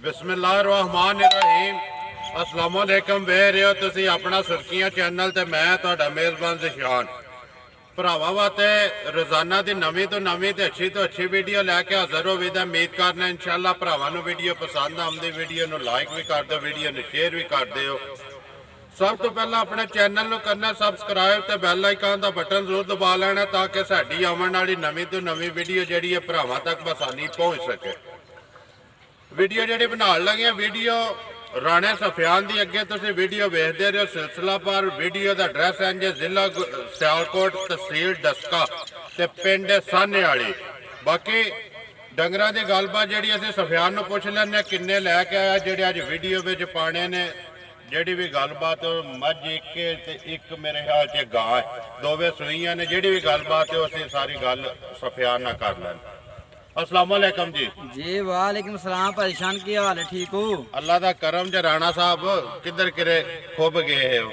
बिस्मिल्लाहिर्रहमानिर्रहीम अस्सलाम वालेकुम वे रहे हो तुसी अपना सुर्खियां चैनल ते मैं तुहाडा मेज़बान ज़िशान भरावां वास्ते रोजाना की नवीं तो नवीं ते अच्छी वीडियो लैके हाज़र हो विदा उम्मीद करना इंशाअल्लाह भरावां नूं वीडियो पसंद आउंदी वीडियो नूं लाइक भी कर दो वीडियो नूं शेयर भी कर दिओ। सब तो पहला अपने चैनल नूं करना सबसक्राइब ते बैल आइकन दा बटन जरूर दबा लेना ताकि साडी आउण वाली नवीं तो नवीं वीडियो जिहड़ी है भरावां तक आसानी पहुंच सके। वीडियो जी बना लगे वीडियो राणे सफियान की अगे तुम वीडियो वेखते रहो सिलसिला पर वीडियो का एड्रैस है जी जिला सियालकोट तहसील डस्का ते पिंड साने वाली। बाकी डंगर की गलबात जी असी सफियान पुछ लें किन्ने लैके आया जेडे अज वीडियो में पाने ने जी भी गलबात मझ एक मेरे ख्याल च गां है दोवे सूइयां ने जी भी गलबात है असी सारी गल सफियान ना कर लें। अस्सलाम वालेकुम जी। वालेकुम सलाम परेशान की हाल है ठीक हो? अल्लाह का करम ज राणा साहब किधर किरे खुब गए हो?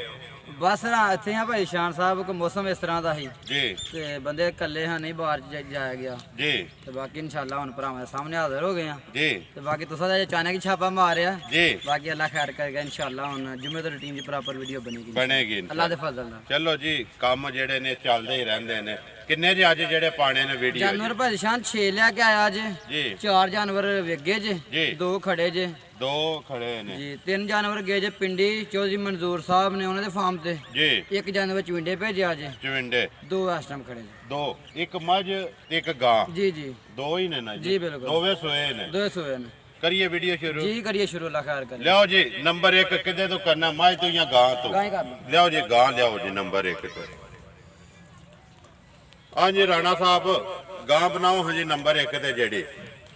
बस इत्थे हैं भाई शान साहब को मौसम इस तरह का ही जी ते बंदे कल्ले हैं नहीं बाहर जाया गया जी ते बाकी इंशाल्लाह हुन भरावां सामने हाजिर हो गए हैं जी ते बाकी तुसा अचानक ही छापा मारिया जी बाकी अल्लाह खैर करेगा इंशाल्लाह हुन जुम्मे तो रूटीन दी प्रॉपर वीडियो बनेगी अल्लाह दे फजल नाल। चलो जी काम जेड़े ने चलदे ही रहंदे ने। किन्ने जी अज जेड़े पाने ने वीडियो? जानवर भाई शान 6 लेके आया जे जी 4 जानवर वेगे जे जी 2 खड़े जे 2 खड़े ने जी 3 जानवर गए जे पिंडी चौधरी मंजूर साहब ने उन्होंने फार्म ते जी 1 जानवर चविंडे भेजा जे चविंडे 2 इस टाइम खड़े जे 2 एक मझ एक गां जी जी 2 ही ने ना जी बिल्कुल दोवे सोए ने 2 सोए ने। करिए वीडियो शुरू जी करिए शुरू अल्लाह खैर करे। लियाओ जी नंबर 1 किदे तो करना मझ तो या गां तो? गाय कर लो। लियाओ जी गां लियाओ जी नंबर 1 तो। हाँ जी राणा साहब गां बनाओ हाँ जी नंबर 1 ते जेड़ी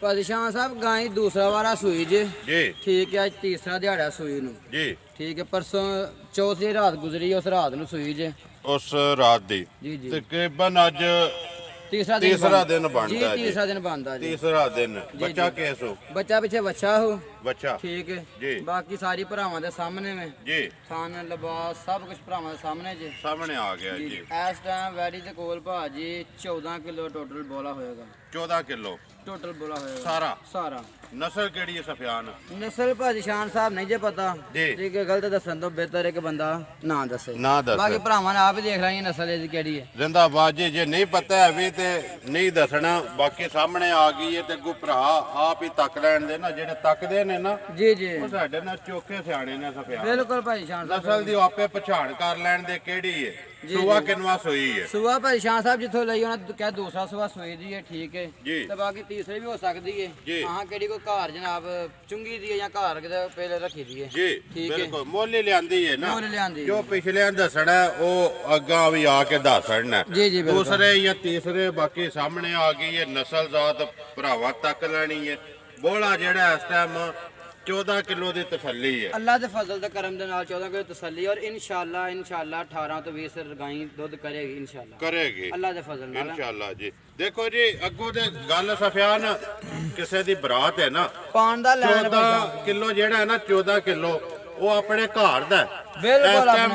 पदशाह साहब गाय दूसरा वारा सुई जे जी ठीक है आज तीसरा दिहाड़ा सुई नु जी ठीक है परसों चौथी रात गुजरी उस रात नु सुई जे उस रात दी जी जी तकरीबन अज तीसरा दिन बनता जी है तीसरा दिन बनता जी तीसरा दिन बच्चा केस हो बच्चा पीछे बच्चा हो बच्चा ठीक है जी बाकी सारी भरावां दे सामने में जी खान लिबास सब कुछ भरावां दे सामने जे सामने आ गया जी जी इस टाइम वैडी दे कोल भाजी 14 किलो टोटल बोला होएगा 14 किलो टोटल बोला होएगा सारा सारा। नस्ल केड़ी है सफियान? नस्ल भाजी शान साहब नहीं जे पता जी ठीक है गलत दसन तो बेहतर है कि बंदा ना दसे ना दस बाकी भरावां ने आप ही देख लेंगे नस्ल इसदी केड़ी है। जिंदाबाद जी जे नहीं पता है भी ते नहीं दसना बाकी सामने आ गई है ते अगू भरा आप ही तक लैन दे ना जेडे तकदे ने ना जी जी ਉਹ ਸਾਡੇ ਨਾਲ ਚੋਖੇ ਸਿਆਣੇ ਨੇ ਸਫਿਆਨ बिल्कुल भाई शान साहब ਨਸਲ ਦੀ ਆਪੇ ਪਛਾਣ ਕਰ ਲੈਣ ਦੇ ਕਿਹੜੀ ਹੈ ਸੂਆ ਕਿੰਨਵਾ ਸੋਈ ਹੈ सुबह भाई शान साहब जिथों ਲਈ ਉਹਨਾਂ ਕਹਿ ਦੂਸਰਾ ਸੁਬਾ ਸੋਈ ਦੀ ਹੈ ਠੀਕ ਹੈ ਜੀ ਤੇ ਬਾਕੀ ਤੀਸਰੀ ਵੀ ਹੋ ਸਕਦੀ ਹੈ ਜੀ। ਹਾਂ ਕਿਹੜੀ ਕੋਈ ਘਰ ਜਨਾਬ ਚੁੰਗੀ ਦੀ ਹੈ ਜਾਂ ਘਰ ਕਿਤੇ ਪਹਿਲੇ ਰੱਖੀ ਦੀ ਹੈ ਜੀ ਠੀਕ ਹੈ। ਬਿਲਕੁਲ ਮੁੱਲ ਹੀ ਲਿਆਂਦੀ ਹੈ ਨਾ ਮੁੱਲ ਲਿਆਂਦੀ ਹੈ। ਜੋ ਪਿਛਲਿਆਂ ਦੱਸਣਾ ਉਹ ਅੱਗਾ ਵੀ ਆ ਕੇ ਦੱਸਣਾ ਜੀ ਜੀ ਬਿਲਕੁਲ ਦੂਸਰੇ ਜਾਂ ਤੀਸਰੇ ਬਾਕੀ ਸਾਹਮਣੇ ਆ ਗਈ ਹੈ ਨਸਲ ਜ਼ਾਤ ਭਰਾਵਾਂ ਤੱਕ ਲੈਣੀ ਹੈ ਬੋਲਾ ਜਿਹੜਾ ਇਸ ਟਾਈਮ 14 ਕਿਲੋ ਦੀ ਤਸੱਲੀ ਹੈ ਅੱਲਾਹ ਦੇ ਫਜ਼ਲ ਤੇ ਕਰਮ ਦੇ ਨਾਲ 14 ਕਿਲੋ ਤਸੱਲੀ ਔਰ ਇਨਸ਼ਾਅੱਲਾ 18 ਤੋਂ 20 ਰਗਾਈ ਦੁੱਧ ਕਰੇਗੀ ਇਨਸ਼ਾਅੱਲਾ ਕਰੇਗੀ ਅੱਲਾਹ ਦੇ ਫਜ਼ਲ ਨਾਲ ਇਨਸ਼ਾਅੱਲਾ ਜੀ। ਦੇਖੋ ਜੀ ਅੱਗੋਂ ਤੇ ਗੱਲ ਸਫਿਆਨ ਕਿਸੇ ਦੀ ਬਰਾਤ ਹੈ ਨਾ ਪਾਣ ਦਾ ਲੈਣ 14 ਕਿਲੋ ਜਿਹੜਾ ਹੈ ਨਾ 14 ਕਿਲੋ ਉਹ ਆਪਣੇ ਘਰ ਦਾ ਹੈ। ਬਿਲਕੁਲ ਇਸ ਟਾਈਮ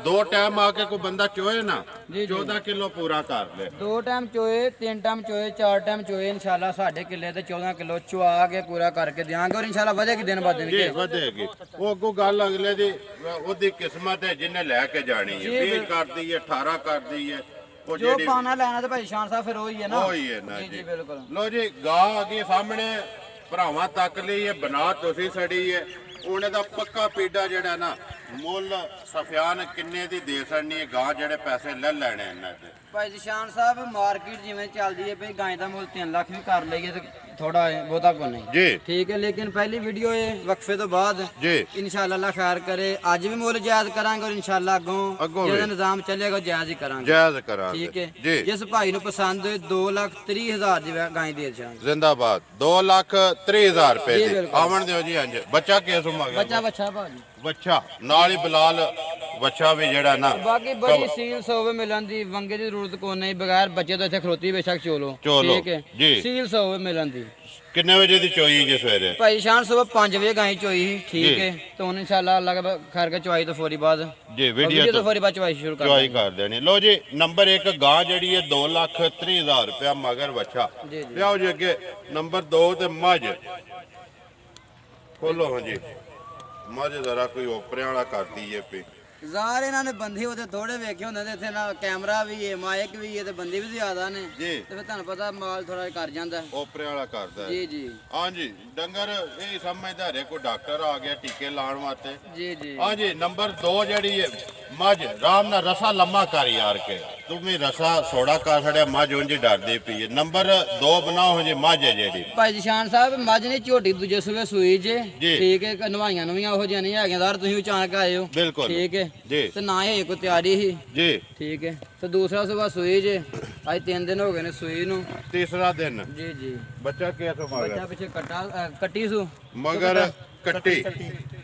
2 ਟਾਈਮ ਆ ਕੇ ਕੋਈ ਬੰਦਾ ਚੋਏ ਨਾ ਜੀ, ਜੀ। 14 ਕਿਲੋ ਪੂਰਾ ਕਰ ਲੈ 2 ਟਾਈਮ ਚੋਏ 3 ਟਾਈਮ ਚੋਏ 4 ਟਾਈਮ ਚੋਏ ਇਨਸ਼ਾਅੱਲਾ ਸਾਡੇ ਕਿੱਲੇ ਤੇ 14 ਕਿਲੋ ਚੁਆ ਕੇ ਪੂਰਾ ਕਰਕੇ ਦਿਆਂਗੇ ਔਰ ਇਨਸ਼ਾਅੱਲਾ ਵਧੇਗੀ ਦਿਨ ਬਾਅਦ ਦਿਨ ਜੀ ਕੇ ਵਧੇਗੀ ਉਹ ਅੱਗੋਂ ਗੱਲ ਅਗਲੇ ਦੀ ਉਹਦੀ ਕਿਸਮਤ ਹੈ ਜਿਹਨੇ ਲੈ ਕੇ ਜਾਣੀ ਹੈ 20 ਕਰਦੀ ਹੈ 18 ਕਰਦੀ ਹੈ ਉਹ ਜੋ ਜਿਹੜੀ ਪਾਣਾ ਲੈਣਾ ਤੇ ਭਾਈ ਸ਼ਾਨ ਸਾਹਿਬ ਫਿਰ ਉਹੀ ਹੈ ਨਾ ਉਹੀ ਹੈ ਨਾ ਜੀ ਜੀ। ਜੀ ਬਿਲਕੁਲ ਲੋ ਜੀ ਗਾਂ ਆ ਗਈ ਸਾਹਮਣੇ ਭਰਾਵਾਂ ਤੱਕ ਲਈ ਇਹ ਬਣਾ ਤੁਸੀਂ ਸੜੀ ਹੈ ਉਹਨੇ ਦਾ ਪੱਕਾ ਪੀਡਾ ਜਿਹੜਾ ਨਾ ਮੁੱਲ ਸਫਿਆਨ ਕਿੰਨੇ ਦੀ ਦੇ ਸਕਣੀ ਹੈ ਗਾਂ ਜਿਹੜੇ ਪੈਸੇ ਲੈ ਲੈਣੇ ਇਹਨਾਂ ਤੇ? ਭਾਈ ਸ਼ਾਨ ਸਾਹਿਬ ਮਾਰਕੀਟ ਜਿਵੇਂ ਚੱਲਦੀ ਹੈ ਭਈ ਗਾਂ ਦਾ ਮੁੱਲ 3 ਲੱਖ ਵੀ ਕਰ ਲਈਏ ਤੇ ਥੋੜਾ ਹੈ ਬਹੁਤਾ ਕੋ ਨਹੀਂ ਜੀ ਠੀਕ ਹੈ ਲੇਕਿਨ ਪਹਿਲੀ ਵੀਡੀਓ ਹੈ ਵਕਫੇ ਤੋਂ ਬਾਅਦ ਜੀ ਇਨਸ਼ਾਅੱਲਾ ਅੱਲਾਹ ਖੈਰ ਕਰੇ ਅੱਜ ਵੀ ਮੁੱਲ ਜਾਇਜ਼ ਕਰਾਂਗੇ ਔਰ ਇਨਸ਼ਾਅੱਲਾ ਅੱਗੋਂ ਜਿਹੜਾ ਵੀ। ਨਿਜ਼ਾਮ ਚੱਲੇਗਾ ਉਹ ਜਾਇਜ਼ ਹੀ ਕਰਾਂਗੇ ਜਾਇਜ਼ ਕਰਾਂਗੇ ਠੀਕ ਹੈ ਜੀ ਜਿਸ ਭਾਈ ਨੂੰ ਪਸੰਦ ਹੋਏ 2,30,000 ਦੀ ਗਾਂ ਦੇ ਦੇਵਾਂਗੇ ਜ਼ਿੰਦਾਬਾਦ 2,30,000 ਰੁਪਏ ਜੀ, ਦੀ ਬਿਲਕੁਲ। ਆਵਣ ਦਿਓ ਜੀ ਅੰਜ ਬੱਚਾ ਕਿਸ ਨੂੰ ਮੰਗਿਆ ਬੱਚਾ ਬੱਚਾ ਭਾਜੀ ਬੱਚਾ ਨਾਲ ਹੀ ਬਲਾਲ ਬੱਚਾ ਵੀ ਜਿਹੜਾ ਨਾ ਬਾਕੀ ਬੜੀ ਸੀਲ ਸੋਵੇ ਮਿਲਣ ਦੀ ਵੰਗੇ ਦੀ ਜ਼ਰੂਰਤ ਕੋ ਨਹੀਂ ਬਗੈਰ ਬੱਚੇ ਤੋਂ ਇੱਥੇ ਖਲੋਤੀ ਬੇਸ਼ੱਕ ਚੋਲੋ ਚੋਲੋ, ਠੀਕ ਹੈ ਜੀ। ਸੀਲ ਸੋਵੇ ਮਿਲਣ ਦੀ ਕਿੰਨੇ ਵਜੇ ਦੀ ਚੋਈ ਜੇ ਸਵੇਰੇ? ਭਾਈ ਸ਼ਾਨ ਸੁਬਹ 5 ਵਜੇ ਗਾਈ ਚੋਈ ਸੀ ਠੀਕ ਜੀ। ਹੈ तो इंशाल्लाह अल्लाह खैर के चवाई तो फौरी बाद जी वीडियो तो फौरी बाद चवाई शुरू कर चवाई कर देनी। लो जी नंबर 1 गां जड़ी है 2,30,000 रुपया मगर बच्चा जी जी लियाओ जी अगे नंबर 2 ते मझ ਖੋਲੋ ਹਾਂਜੀ ਮੱਝ ਜ਼ਰਾ ਕੋਈ ਓਪਰਿਆਂ ਵਾਲਾ ਕਰਦੀ ਏ ਪਈ ਜ਼ਾਰ ਇਹਨਾਂ ਨੇ ਬੰਦੇ ਉਹਦੇ ਥੋੜੇ ਵੇਖੇ ਹੁੰਦੇ ਨੇ, ਇੱਥੇ ਨਾ ਕੈਮਰਾ ਵੀ ਹੈ, ਮਾਈਕ ਵੀ ਹੈ ਤੇ ਬੰਦੇ ਵੀ ਜ਼ਿਆਦਾ ਨੇ ਜੀ ਤੇ ਫਿਰ ਤੁਹਾਨੂੰ ਪਤਾ ਮਾਲ ਥੋੜਾ ਕਰ ਜਾਂਦਾ। ਓਪਰਿਆਂ ਵਾਲਾ ਕਰਦਾ ਹੈ ਜੀ ਜੀ ਹਾਂਜੀ ਡੰਗਰ ਇਹ ਸਮਝਦਾ ਹਰੇ ਕੋਈ ਡਾਕਟਰ ਆ ਗਿਆ ਟੀਕੇ ਲਾਉਣ ਵਾਸਤੇ। ਜੀ ਜੀ ਹਾਂਜੀ ਨੰਬਰ 2 ਜਿਹੜੀ ਹੈ ਮੱਝ ਰਾਮ ਨਾਲ ਰਸਾ ਲੰਮਾ ਕਰ ਯਾਰ ਕੇ ਤੂੰ ਵੀ ਰਸਾ ਸੋੜਾ ਕਰ ਛੜਿਆ ਮੱਝ ਉਂਝ ਡਰਦੀ ਪਈ ਹੈ। ਨੰਬਰ 2 ਬਣਾਓ ਜੀ ਮੱਝ ਹੈ ਜਿਹੜੀ ਭਾਈ ਜਸ਼ਾਨ ਸਾਹਿਬ ਮੱਝ ਨੇ ਝੋਟੀ ਦੂਜੇ ਸੂਏ ਸੂਈ ਜੇ ਜੀ। ਠੀਕ ਹੈ ਨਵਾਈਆਂ ਨਵੀਆਂ ਉਹੋ ਜਿਹੀਆਂ ਨਹੀਂ ਹੈਗੀਆਂ ਦਾਰ ਤੁਸੀਂ ਅਚਾਨਕ ਆਏ ਹੋ ਬਿਲਕੁਲ ਠੀਕ ਹੈ ਜੀ ਤੇ ਨਾ ਇਹ ਕੋਈ ਤਿਆਰੀ ਸੀ ਜੀ ਠੀਕ ਹੈ ਤੇ ਦੂਸਰਾ ਸੂਆ ਸੂਈ ਜੇ ਅੱਜ 3 ਦਿਨ ਹੋ ਗਏ ਨੇ ਸੂਈ ਨੂੰ। ਤੀਸਰਾ ਦਿਨ ਜੀ ਜੀ ਬੱਚਾ ਕਿਹਥੋਂ ਬੱਚਾ ਮਗਰ ਪਿੱਛੇ ਕੱਟੀ ਸੂ ਮਗਰ ਕੱਟੀ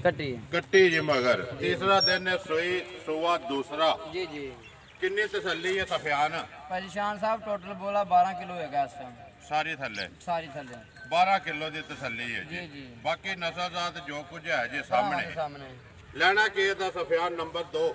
ਕੱਟੀ ਕੱਟੀ ਜੀ ਮਗਰ ਤੀਸਰਾ ਦਿਨ ਹੈ ਸੋਈ ਸੋਵਾ ਦੂਸਰਾ ਜੀ ਜੀ ਕਿੰਨੀ ਤਸੱਲੀ ਹੈ ਸਫਿਆਨ ਭਾਈ ਜਸ਼ਾਨ ਸਾਹਿਬ ਟੋਟਲ ਬੋਲਾ 12 ਕਿਲੋ ਹੈਗਾ ਇਸ ਟਾਈਮ ਸਾਰੀ ਥੱਲੇ ਸਾਰੀ ਥੱਲੇ 12 ਕਿਲੋ ਦੀ ਤਸੱਲੀ ਹੈ ਜੀ ਜੀ ਜੀ ਬਾਕੀ ਨਸਲਜ਼ਾਤ ਜੋ ਕੁਝ ਹੈ ਜੀ ਸਾਹਮਣੇ ਸਾਹਮਣੇ ਸਾਹਮਣੇ ਲੈਣਾ ਕੀ ਦਾ ਸਫਿਆਨ ਨੰਬਰ 2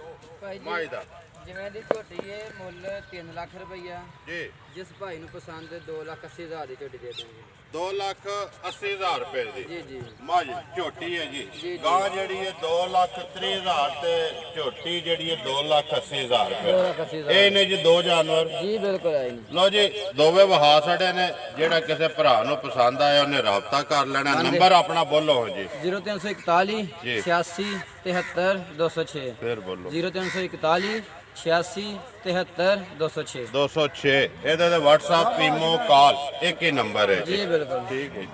ਭਾਈ ਮਾਈ ਜੀ ਦਾ ਜਿਵੇਂ ਦੀ ਝੋਟੀ ਹੈ ਮੁੱਲ 3 ਲੱਖ ਰੁਪਈਆ ਜੀ ਜਿਸ ਭਾਈ ਨੂੰ ਪਸੰਦ 2,80,000 ਦੀ ਝੋਟੀ ਦੇ ਦੇਣਗੇ 2,80,000 ਰੁਪਏ ਦੀ ਜੀ ਜੀ ਮੱਝ ਝੋਟੀ ਹੈ ਜੀ, ਜੀ ਜੀ। ਗਾਂ ਜਿਹੜੀ ਹੈ 2,30,000 ਤੇ ਝੋਟੀ ਜਿਹੜੀ ਹੈ 2,80,000 ਰੁਪਏ 2,80,000 ਇਹ ਨੇ ਜੀ ਦੋ ਜਾਨਵਰ ਜੀ ਬਿਲਕੁਲ ਆਈ ਨਹੀਂ ਲੋ ਜੀ ਦੋਵੇਂ ਵਹਾ ਛੜੇ ਨੇ ਜਿਹੜਾ ਕਿਸੇ ਭਰਾ ਨੂੰ ਪਸੰਦ ਆਇਆ ਉਹਨੇ ਰਾਬਤਾ ਕਰ ਲੈਣਾ ਨੰਬਰ ਆਪਣਾ ਬੋਲੋ ਜੀ 0341 ਜੀ। 86 73 206 ਫੇਰ ਬੋਲੋ 0341 86 73 206 206 ਇਹਦੇ ਤੇ WhatsApp ਪੀਮੋ ਕਾਲ ਇੱਕ ਹੀ ਨੰਬਰ ਹੈ ਜੀ ਬਿਲਕੁਲ ਠੀਕ ਹੈ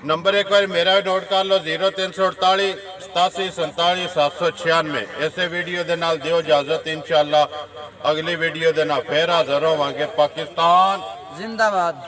ਨੰਬਰ ਇੱਕ ਵਾਰ ਮੇਰਾ ਵੀ ਨੋਟ ਕਰ ਲਓ 0348 87 47 796 ਇਸੇ ਵੀਡੀਓ ਦੇ ਨਾਲ ਦਿਓ ਇਜਾਜ਼ਤ ਇਨਸ਼ਾਅੱਲਾ ਅਗਲੀ ਵੀਡੀਓ ਦੇ ਨਾਲ ਫੇਰ ਹਾਜ਼ਰ ਹੋਵਾਂਗੇ। ਪਾਕਿਸਤਾਨ ਜ਼ਿੰਦਾਬਾਦ।